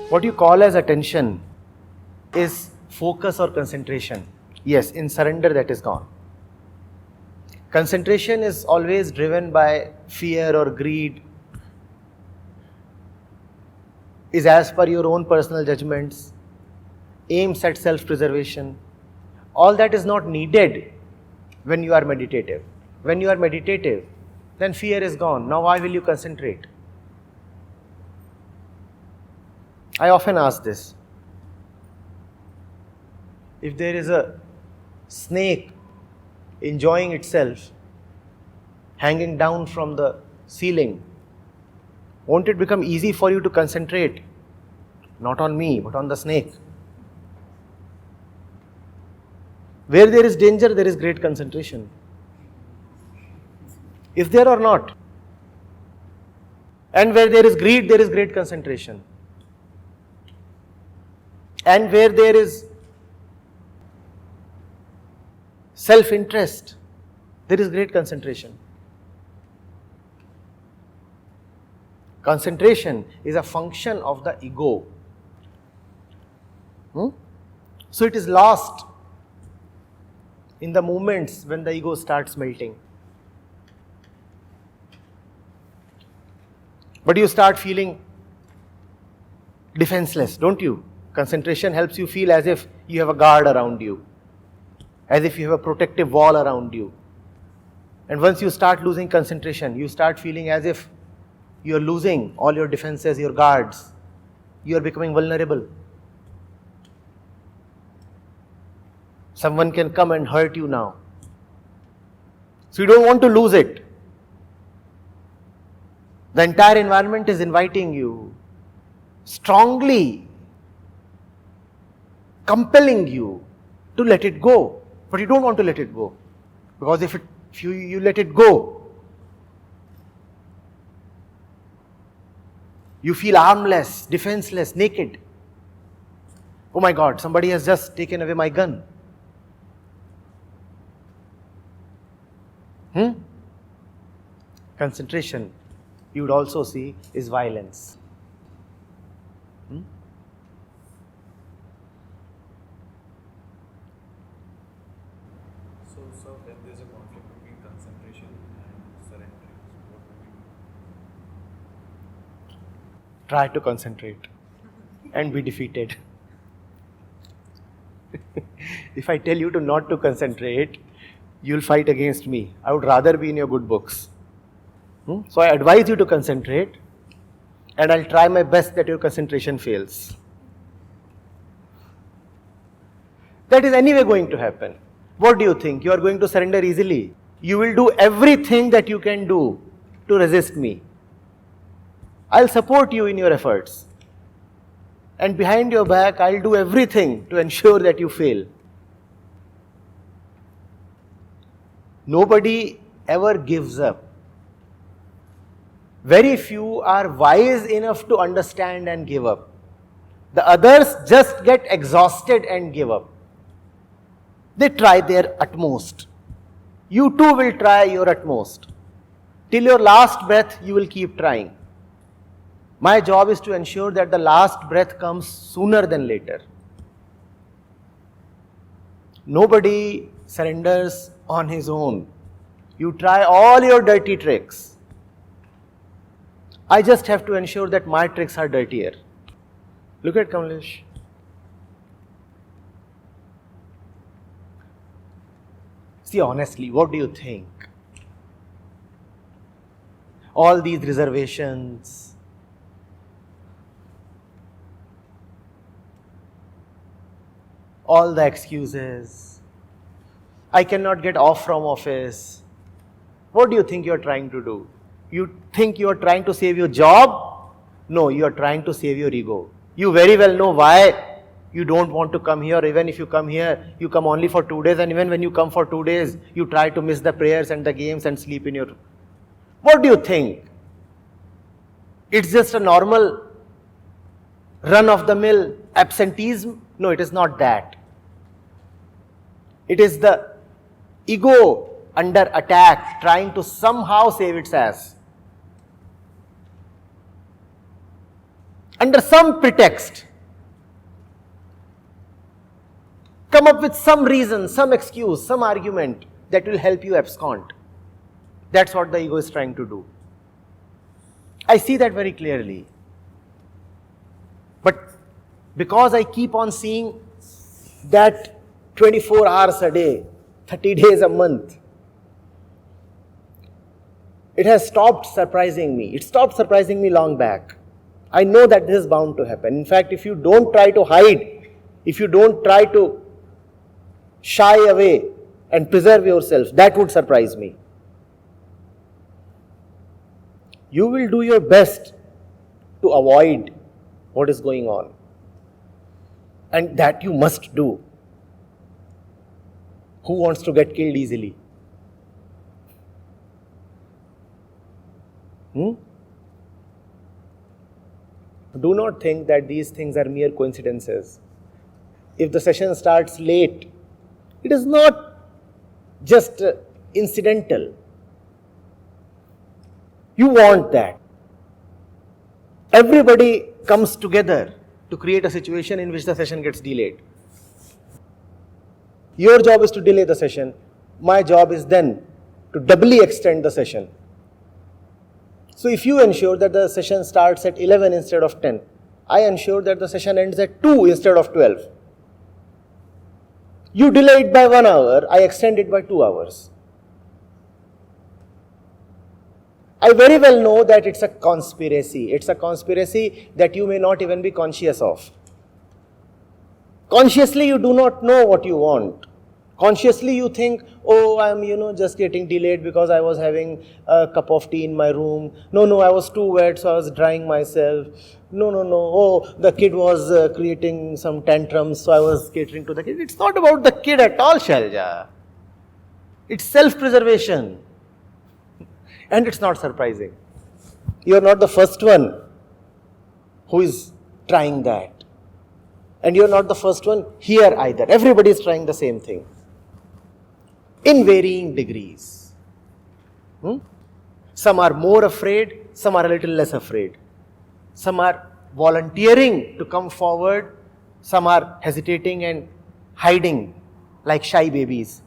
What you call as attention is focus or concentration. Yes, in surrender that is gone. Concentration is always driven by fear or greed, is as per your own personal judgments, aims at self-preservation. All that is not needed when you are meditative. When you are meditative, then fear is gone. Now why will you concentrate? I often ask this. If there is a snake enjoying itself, hanging down from the ceiling, won't it become easy for you to concentrate? Not on me, but on the snake. Where there is danger, there is great concentration. Is there or not? And where there is greed, there is great concentration. And where there is self-interest, there is great concentration. Concentration is a function of the ego. So it is lost in the moments when the ego starts melting. But you start feeling defenseless, don't you? Concentration helps you feel as if you have a guard around you, as if you have a protective wall around you. And once you start losing concentration, you start feeling as if you are losing all your defenses, your guards. You are becoming vulnerable. Someone can come and hurt you now. So you don't want to lose it. The entire environment is inviting you, strongly compelling you to let it go. But you don't want to let it go. Because if you let it go, you feel armless, defenseless, naked. Oh my God, somebody has just taken away my gun. Concentration, you would also see, is violence. So when there is a conflict between concentration and surrender, what do we do? Try to concentrate and be defeated. If I tell you to not to concentrate, you'll fight against me. I would rather be in your good books. So I advise you to concentrate, and I'll try my best that your concentration fails. That is anyway going to happen. What do you think? You are going to surrender easily? You will do everything that you can do to resist me. I'll support you in your efforts. And behind your back, I'll do everything to ensure that you fail. Nobody ever gives up. Very few are wise enough to understand and give up. The others just get exhausted and give up. They try their utmost. You too will try your utmost. Till your last breath, you will keep trying. My job is to ensure that the last breath comes sooner than later. Nobody surrenders on his own. You try all your dirty tricks. I just have to ensure that my tricks are dirtier. Look at Kamlesh. See, honestly, what do you think? All these reservations, all the excuses, I cannot get off from office. What do you think you are trying to do? You think you are trying to save your job? No, you are trying to save your ego. You very well know why you don't want to come here. Even if you come here, you come only for 2 days, and even when you come for 2 days, you try to miss the prayers and the games and sleep in your... What do you think? It's just a normal run-of-the-mill absenteeism? No, it is not that. It is the ego under attack, trying to somehow save its ass. under some pretext, come up with some reason, some excuse, some argument that will help you abscond. That's what the ego is trying to do. I see that very clearly. But because I keep on seeing that 24 hours a day, 30 days a month, it has stopped surprising me. It stopped surprising me long back. I know that this is bound to happen. In fact, if you don't try to hide, if you don't try to shy away and preserve yourself, that would surprise me. You will do your best to avoid what is going on. And that you must do. Who wants to get killed easily? Do not think that these things are mere coincidences. If the session starts late, it is not just incidental. You want that. Everybody comes together to create a situation in which the session gets delayed. Your job is to delay the session. My job is then to doubly extend the session. So if you ensure that the session starts at 11 instead of 10, I ensure that the session ends at 2 instead of 12. You delay it by 1 hour, I extend it by 2 hours. I very well know that it's a conspiracy. It's a conspiracy that you may not even be conscious of. Consciously, you do not know what you want. Consciously, you think, oh, I'm, just getting delayed because I was having a cup of tea in my room. No, I was too wet, so I was drying myself. No. Oh, the kid was creating some tantrums, so I was catering to the kid. It's not about the kid at all, Shalja. It's self-preservation. And it's not surprising. You are not the first one who is trying that. And you are not the first one here either. Everybody is trying the same thing. In varying degrees. Some are more afraid, some are a little less afraid. Some are volunteering to come forward, some are hesitating and hiding like shy babies.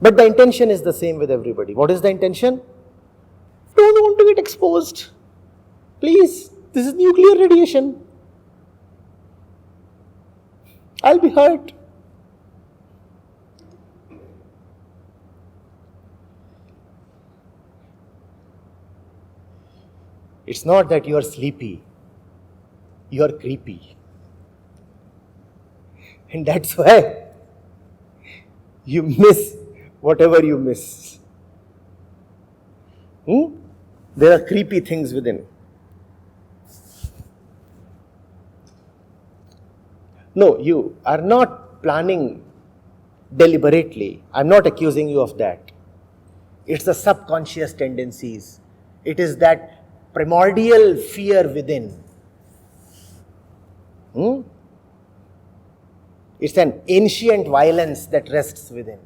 But the intention is the same with everybody. What is the intention? Don't want to get exposed. Please, this is nuclear radiation. I'll be hurt. It's not that you are sleepy. You are creepy. And that's why you miss whatever you miss. There are creepy things within. No, you are not planning deliberately. I'm not accusing you of that. It's the subconscious tendencies. It is that primordial fear within. It's an ancient violence that rests within.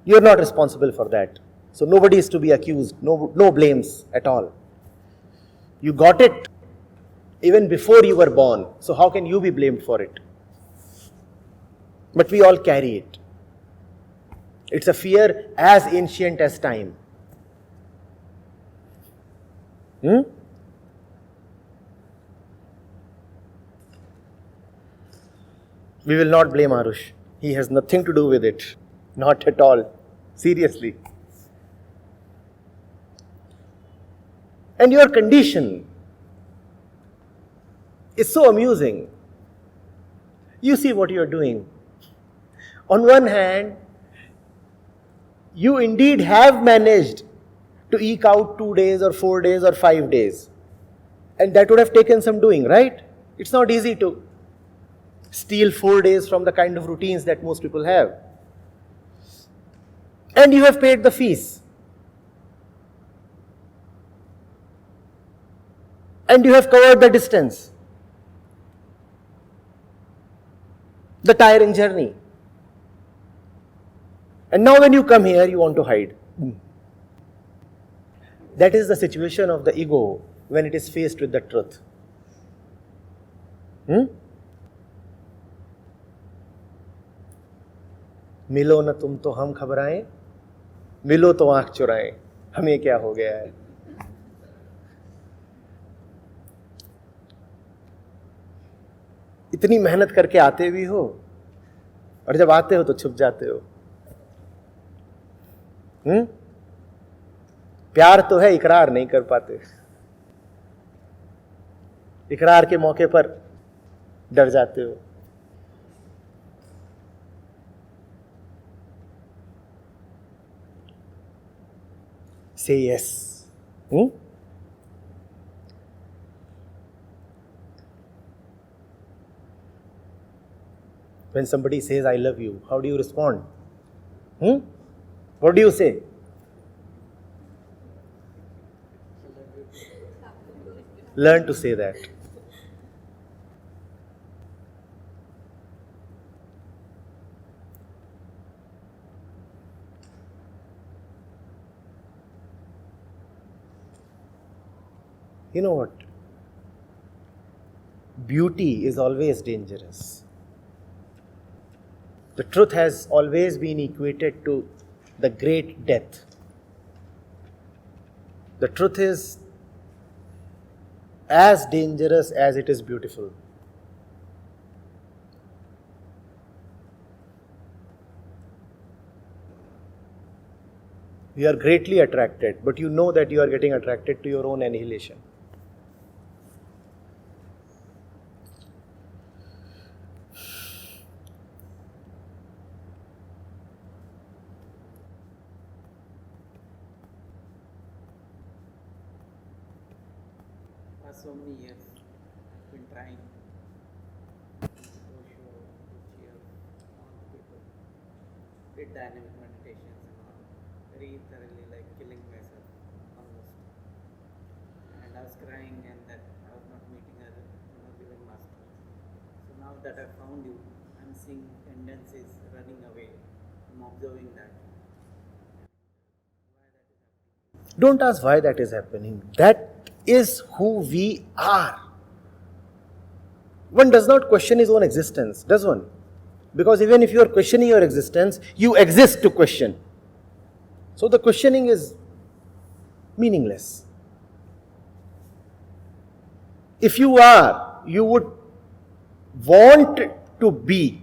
You're not responsible for that. So nobody is to be accused. No blames at all. You got it even before you were born. So how can you be blamed for it? But we all carry it. It's a fear as ancient as time. We will not blame Arush. He has nothing to do with it. Not at all. Seriously. And your condition is so amusing. You see what you are doing. On one hand, you indeed have managed to eke out 2 days or 4 days or 5 days. And that would have taken some doing, right? It's not easy to steal 4 days from the kind of routines that most people have. And you have paid the fees. And you have covered the distance. The tiring journey. And now when you come here, you want to hide. That is the situation of the ego when it is faced with the truth. मिलो न तुम तो हम घबराएं, मिलो तो आंख चुराएं, हमें क्या हो गया है. इतनी मेहनत करके आते भी हो और जब आते हो तो छुप जाते हो. प्यार तो है, इकरार नहीं कर पाते. इकरार के मौके पर डर जाते हो. Say yes. When somebody says, I love you, how do you respond? What do you say? Learn to say that. You know what? Beauty is always dangerous. The truth has always been equated to the great death. The truth is as dangerous as it is beautiful. You are greatly attracted, but you know that you are getting attracted to your own annihilation. For so many years, I've been trying to show, to cheer all the people. Did dynamic meditations and all, very thoroughly, like killing myself almost. And I was crying, and that I was not meeting a living master. So now that I found you, I'm seeing tendencies running away. I'm observing that. Don't ask why that is happening. That is who we are. One does not question his own existence, does one? Because even if you are questioning your existence, you exist to question. So the questioning is meaningless. If you are, you would want to be.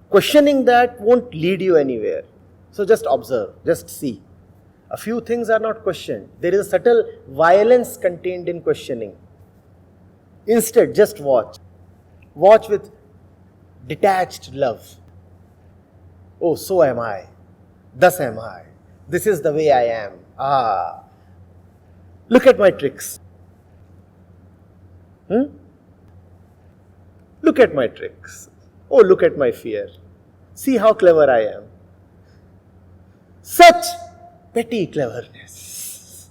Questioning that won't lead you anywhere. So just observe, just see. A few things are not questioned. There is a subtle violence contained in questioning. Instead, just watch. Watch with detached love. Oh, so am I. Thus am I. This is the way I am. Ah. Look at my tricks. Look at my tricks. Oh, look at my fear. See how clever I am. Such petty cleverness.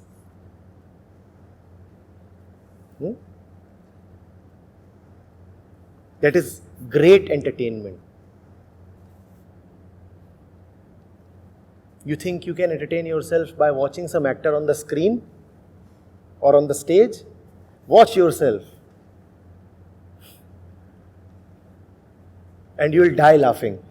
That is great entertainment. You think you can entertain yourself by watching some actor on the screen or on the stage? Watch yourself. And you will die laughing.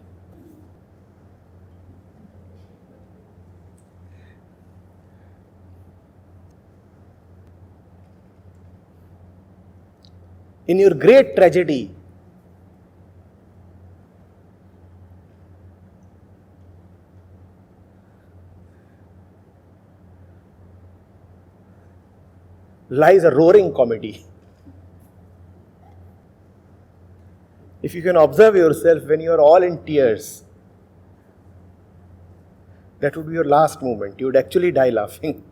In your great tragedy, lies a roaring comedy. If you can observe yourself when you are all in tears, that would be your last moment. You would actually die laughing.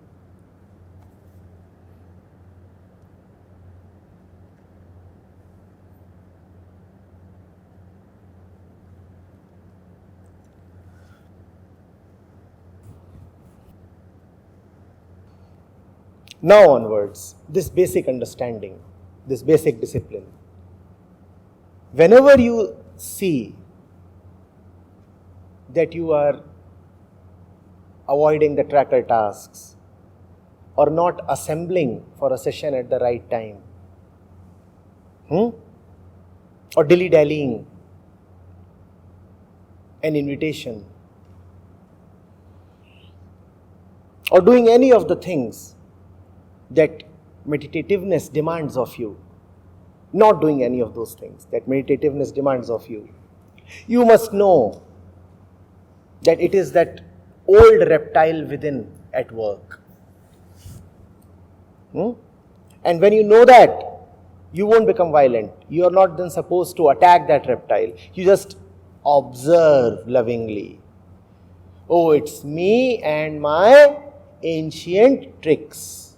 Now onwards, this basic understanding, this basic discipline. Whenever you see that you are avoiding the tracker tasks or not assembling for a session at the right time? Or dilly-dallying an invitation? Or doing any of the things that meditativeness demands of you? Not doing any of those things that meditativeness demands of you. You must know that it is that old reptile within at work. And when you know that, you won't become violent. You are not then supposed to attack that reptile. You just observe lovingly. Oh, it's me and my ancient tricks.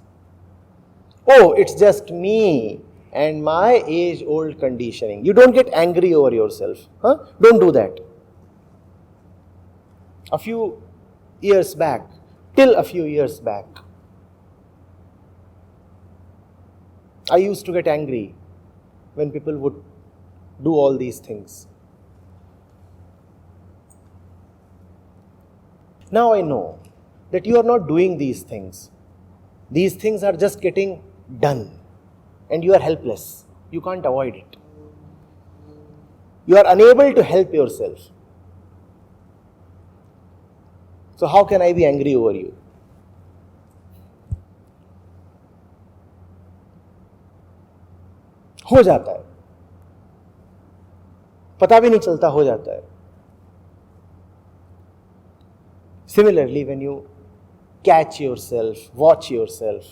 Oh, it's just me and my age-old conditioning. You don't get angry over yourself. Don't do that. Till a few years back, I used to get angry when people would do all these things. Now I know that you are not doing these things. These things are just getting done and you are helpless. You can't avoid it. You are unable to help yourself. So how can I be angry over you? हो जाता है, पता भी नहीं चलता, हो जाता है. Similarly, when you catch yourself, watch yourself,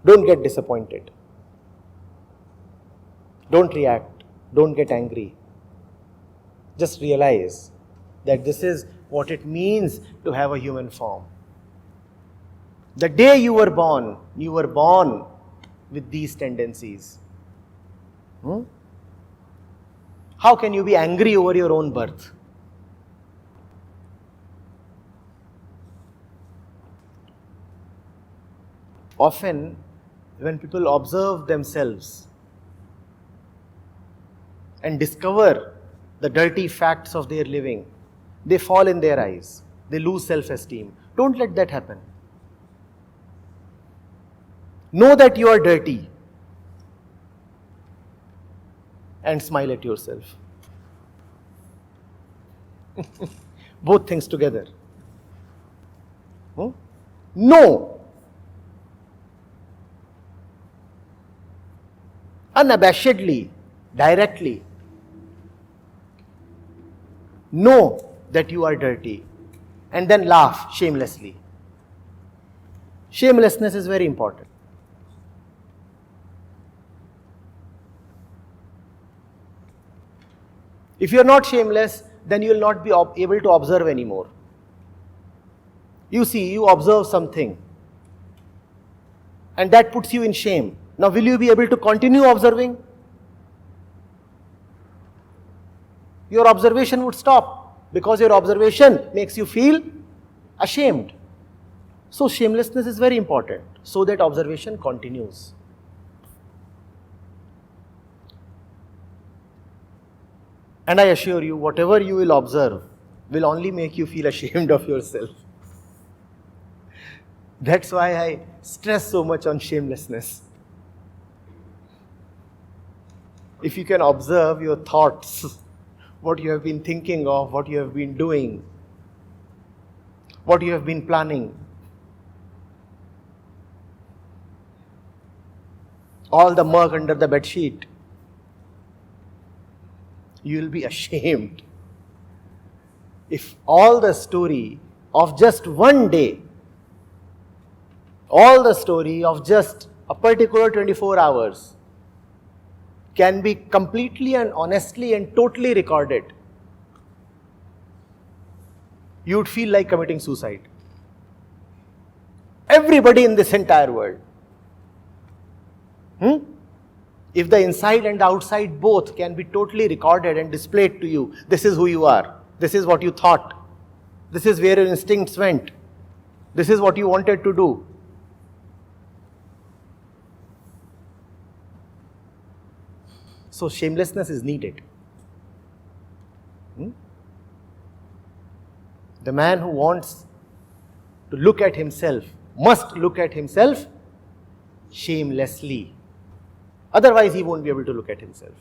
don't get disappointed. Don't react. Don't get angry. Just realize that this is what it means to have a human form. The day you were born with these tendencies. How can you be angry over your own birth? Often, when people observe themselves and discover the dirty facts of their living, they fall in their eyes. They lose self-esteem. Don't let that happen. Know that you are dirty and smile at yourself. Both things together. Know. Unabashedly, directly. Know that you are dirty and then laugh shamelessly. Shamelessness is very important. If you are not shameless, then you will not be able to observe anymore. You see, you observe something and that puts you in shame. Now, will you be able to continue observing? Your observation would stop because your observation makes you feel ashamed. So, shamelessness is very important so that observation continues. And I assure you, whatever you will observe will only make you feel ashamed of yourself. That's why I stress so much on shamelessness. If you can observe your thoughts, what you have been thinking of, what you have been doing, what you have been planning, all the mug under the bed sheet, you will be ashamed. If all the story of just one day, all the story of just a particular 24 hours can be completely and honestly and totally recorded, you would feel like committing suicide. Everybody in this entire world. If the inside and the outside both can be totally recorded and displayed to you, this is who you are, this is what you thought, this is where your instincts went, this is what you wanted to do. So shamelessness is needed. The man who wants to look at himself must look at himself shamelessly. Otherwise, he won't be able to look at himself.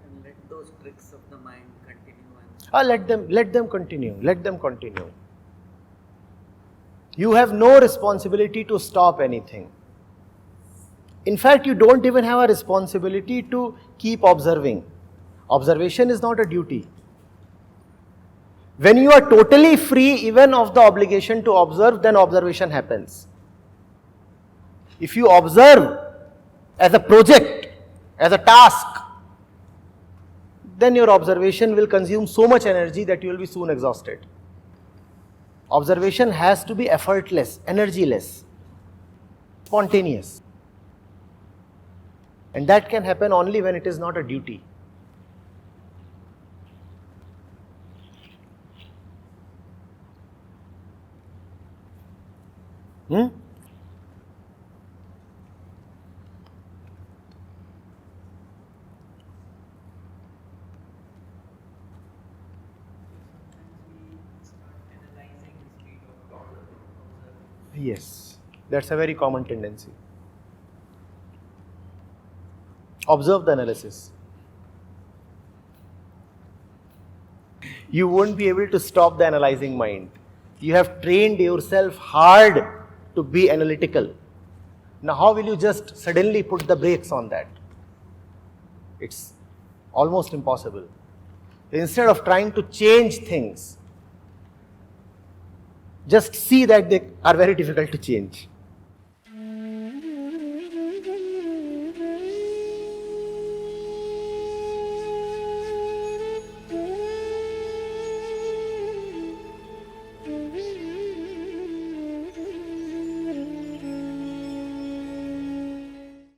And let those tricks of the mind continue Let them continue. Let them continue. You have no responsibility to stop anything. In fact, you don't even have a responsibility to keep observing. Observation is not a duty. When you are totally free even of the obligation to observe, then observation happens. If you observe as a project, as a task, then your observation will consume so much energy that you will be soon exhausted. Observation has to be effortless, energyless, spontaneous. And that can happen only when it is not a duty. Yes, that's a very common tendency. Observe the analysis. You won't be able to stop the analyzing mind. You have trained yourself hard to be analytical. Now, how will you just suddenly put the brakes on that? It's almost impossible. Instead of trying to change things, just see that they are very difficult to change.